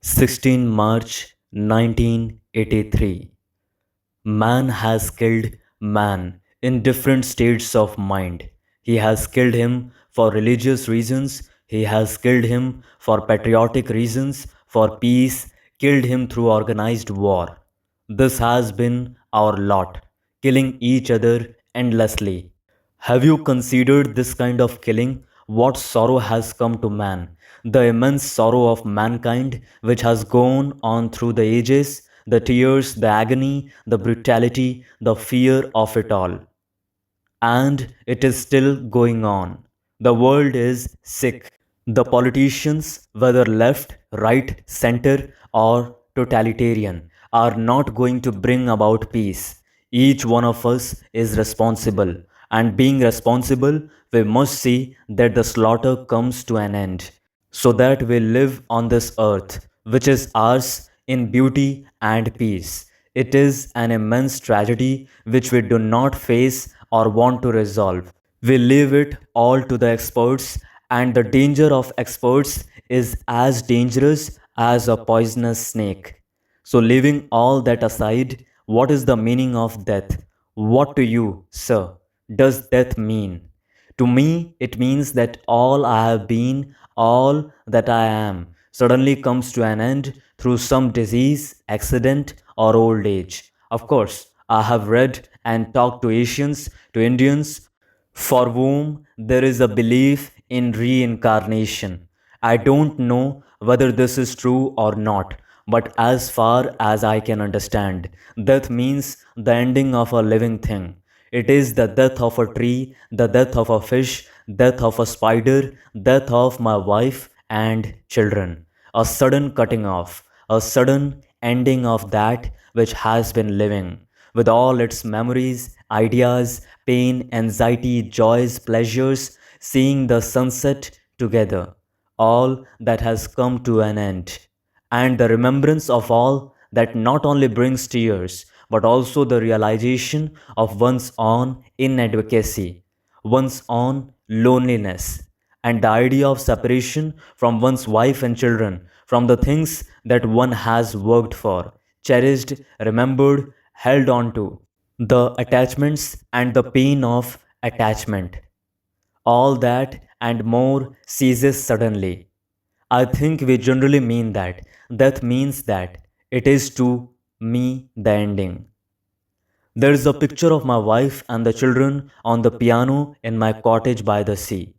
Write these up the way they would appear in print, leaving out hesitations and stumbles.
16 March 1983. Man has killed man in different states of mind. He has killed him for religious reasons, he has killed him for patriotic reasons, for peace, killed him through organized war. This has been our lot, killing each other endlessly. Have you considered this kind of killing? What sorrow has come to man? The immense sorrow of mankind, which has gone on through the ages, the tears, the agony, the brutality, the fear of it all. And it is still going on. The world is sick. The politicians, whether left, right, center, or totalitarian, are not going to bring about peace. Each one of us is responsible, and being responsible, we must see that the slaughter comes to an end, so that we live on this earth, which is ours in beauty and peace. It is an immense tragedy which we do not face or want to resolve. We leave it all to the experts, and the danger of experts is as dangerous as a poisonous snake. So, leaving all that aside, what is the meaning of death? What to you, sir, does death mean? To me, it means that all I have been, all that I am, suddenly comes to an end through some disease, accident, or old age. Of course, I have read and talked to Asians, to Indians, for whom there is a belief in reincarnation. I don't know whether this is true or not, but as far as I can understand, death means the ending of a living thing. It is the death of a tree, the death of a fish, death of a spider, death of my wife and children. A sudden cutting off, a sudden ending of that which has been living, with all its memories, ideas, pain, anxiety, joys, pleasures, seeing the sunset together, all that has come to an end. And the remembrance of all that not only brings tears, but also the realization of one's own inadvocacy, one's own loneliness, and the idea of separation from one's wife and children, from the things that one has worked for, cherished, remembered, held on to, the attachments and the pain of attachment. All that and more ceases suddenly. I think we generally mean that. Death means that. It is to me the ending. There is a picture of my wife and the children on the piano in my cottage by the sea.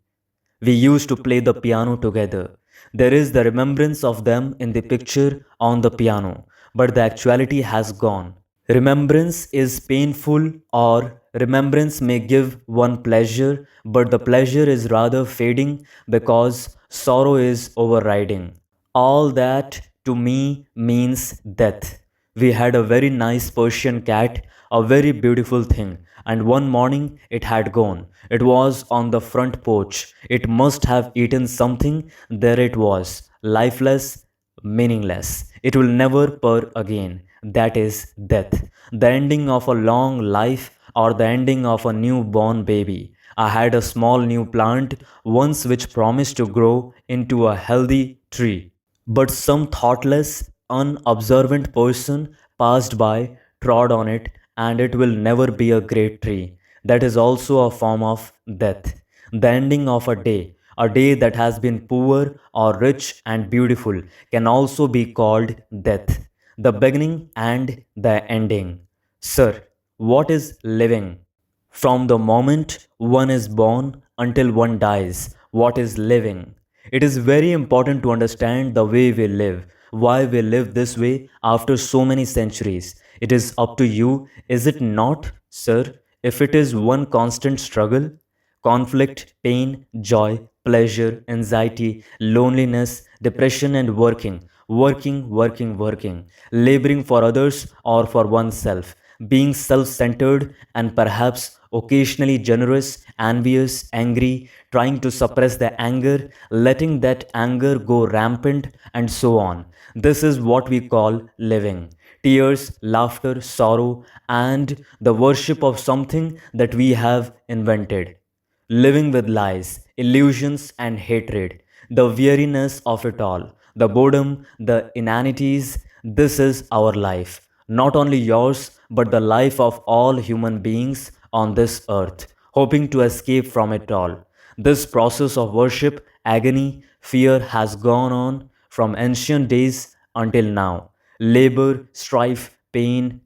We used to play the piano together. There is the remembrance of them in the picture on the piano, but the actuality has gone. Remembrance is painful, or remembrance may give one pleasure, but the pleasure is rather fading because sorrow is overriding. All that to me means death. We had a very nice Persian cat, a very beautiful thing, and one morning it had gone. It was on the front porch. It must have eaten something. There it was, lifeless, meaningless. It will never purr again. That is death. The ending of a long life, or the ending of a newborn baby. I had a small new plant once which promised to grow into a healthy tree. But some thoughtless, unobservant person passed by, trod on it, and it will never be a great tree. That is also a form of death. The ending of a day that has been poor or rich and beautiful, can also be called death. The beginning and the ending. Sir, what is living? From the moment one is born until one dies, what is living? It is very important to understand the way we live, why we live this way after so many centuries. It is up to you, is it not, sir? If it is one constant struggle, conflict, pain, joy, pleasure, anxiety, loneliness, depression, and working, laboring for others or for oneself, being self centered and perhaps occasionally generous, envious, angry, trying to suppress the anger, letting that anger go rampant, and so on. This is what we call living. Tears, laughter, sorrow, and the worship of something that we have invented. Living with lies, illusions, and hatred, the weariness of it all, the boredom, the inanities. This is our life. Not only yours, but the life of all human beings on this earth, hoping to escape from it all. This process of worship, agony, fear has gone on from ancient days until now. Labor, strife, pain,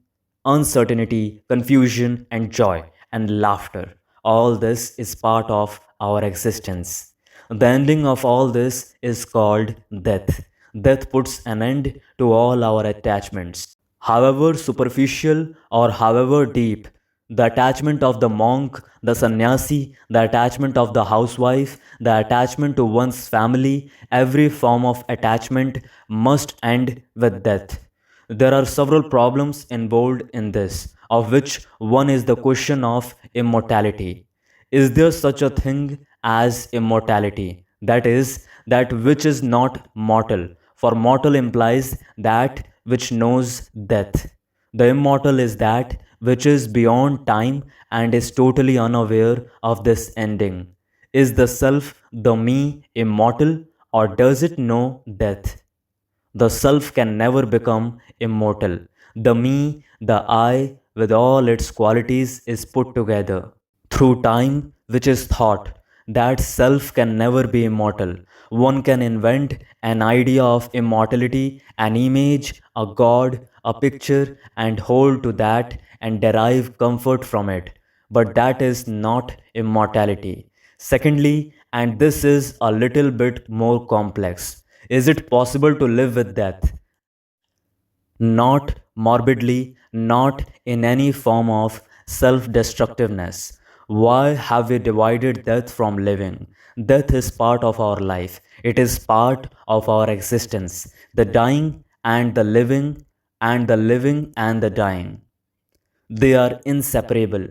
uncertainty, confusion, and joy, and laughter. All this is part of our existence. The ending of all this is called death. Death puts an end to all our attachments. However superficial or however deep, the attachment of the monk, the sannyasi, the attachment of the housewife, the attachment to one's family, every form of attachment must end with death. There are several problems involved in this, of which one is the question of immortality. Is there such a thing as immortality? That is, that which is not mortal, for mortal implies that which knows death. The immortal is that which is beyond time and is totally unaware of this ending. Is the self, the me, immortal, or does it know death? The self can never become immortal. The me, the I, with all its qualities, is put together. Through time, which is thought, that self can never be immortal. One can invent an idea of immortality, an image, a god, a picture, and hold to that and derive comfort from it. But that is not immortality. Secondly, and this is a little bit more complex, is it possible to live with death? Not morbidly, not in any form of self destructiveness. Why have we divided death from living? Death is part of our life, it is part of our existence. The dying and the living, and the living and the dying. They are inseparable.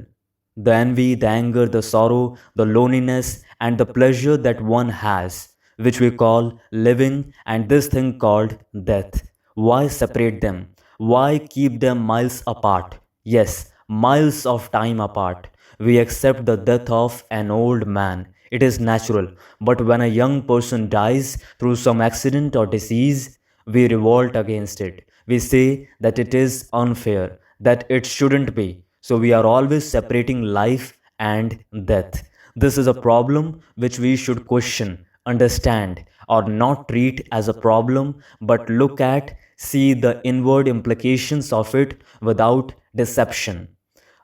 The envy, the anger, the sorrow, the loneliness, and the pleasure that one has, which we call living, and this thing called death. Why separate them? Why keep them miles apart? Yes, miles of time apart. We accept the death of an old man. It is natural. But when a young person dies through some accident or disease, we revolt against it. We say that it is unfair, that it shouldn't be. So we are always separating life and death. This is a problem which we should question, understand, or not treat as a problem, but look at, see the inward implications of it without deception.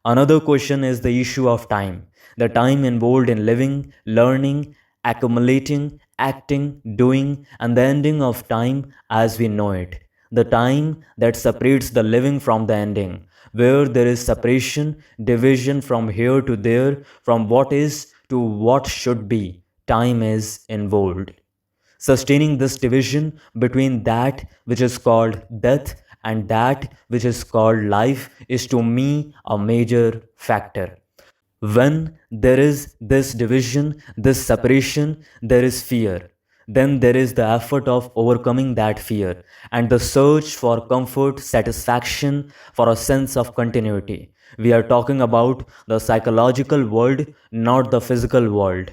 Another question is the issue of time. The time involved in living, learning, accumulating, acting, doing, and the ending of time as we know it. The time that separates the living from the ending, where there is separation, division from here to there, from what is to what should be. Time is involved. Sustaining this division between that which is called death and that which is called life is to me a major factor. When there is this division, this separation, there is fear. Then there is the effort of overcoming that fear and the search for comfort, satisfaction, for a sense of continuity. We are talking about the psychological world, not the physical world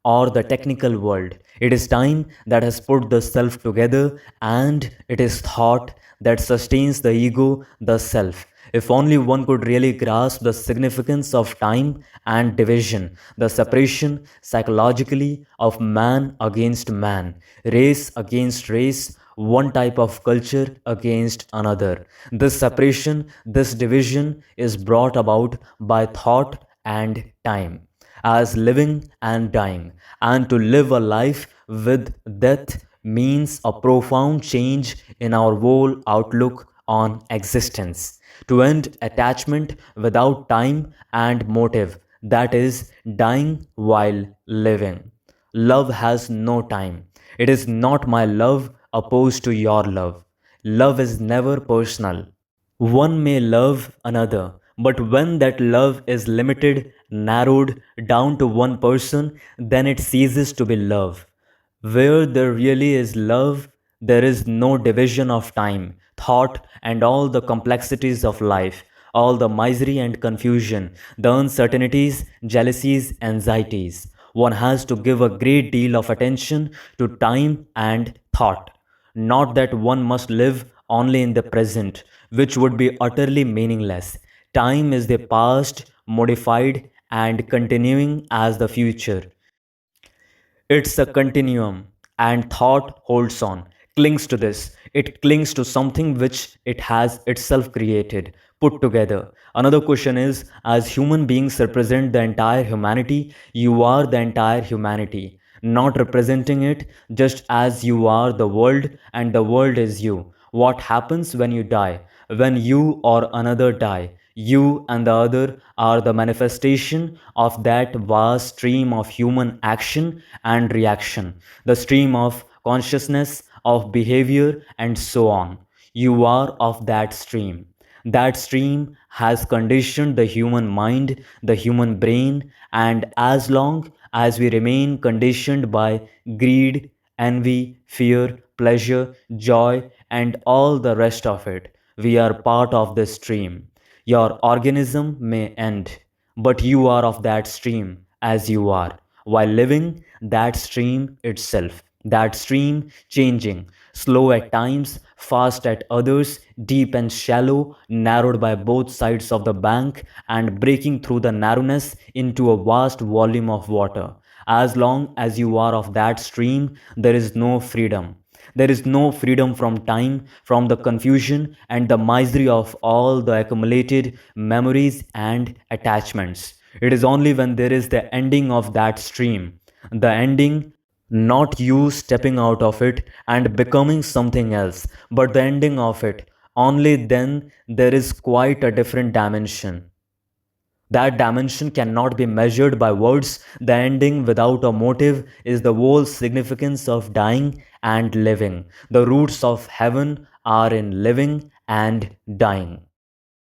or the technical world. It is time that has put the self together, and it is thought that sustains the ego, the self. If only one could really grasp the significance of time and division, the separation psychologically of man against man, race against race, one type of culture against another. This separation, this division is brought about by thought and time as living and dying. And to live a life with death means a profound change in our whole outlook on existence. To end attachment without time and motive, that is, dying while living. Love has no time. It is not my love opposed to your love. Love is never personal. One may love another, but when that love is limited, narrowed down to one person, then it ceases to be love. Where there really is love, there is no division of time, thought, and all the complexities of life, all the misery and confusion, the uncertainties, jealousies, anxieties. One has to give a great deal of attention to time and thought. not that one must live only in the present, which would be utterly meaningless. Time is the past, modified and continuing as the future. It's a continuum, and thought holds on, clings to this. It clings to something which it has itself created, put together. Another question is, as human beings represent the entire humanity, you are the entire humanity, not representing it just as you are the world and the world is you. What happens when you die? When you or another die, you and the other are the manifestation of that vast stream of human action and reaction, the stream of consciousness, of behavior, and so on. You are of that stream. That stream has conditioned the human mind, the human brain, and as long as we remain conditioned by greed, envy, fear, pleasure, joy, and all the rest of it, we are part of this stream. Your organism may end, but you are of that stream as you are, while living that stream itself. That stream changing, slow at times, fast at others, deep and shallow, narrowed by both sides of the bank, and breaking through the narrowness into a vast volume of water. As long as you are of that stream, there is no freedom. There is no freedom from time, from the confusion and the misery of all the accumulated memories and attachments. It is only when there is the ending of that stream, the ending, not you stepping out of it and becoming something else, but the ending of it, only then there is quite a different dimension. That dimension cannot be measured by words. The ending without a motive is the whole significance of dying and living. The roots of heaven are in living and dying.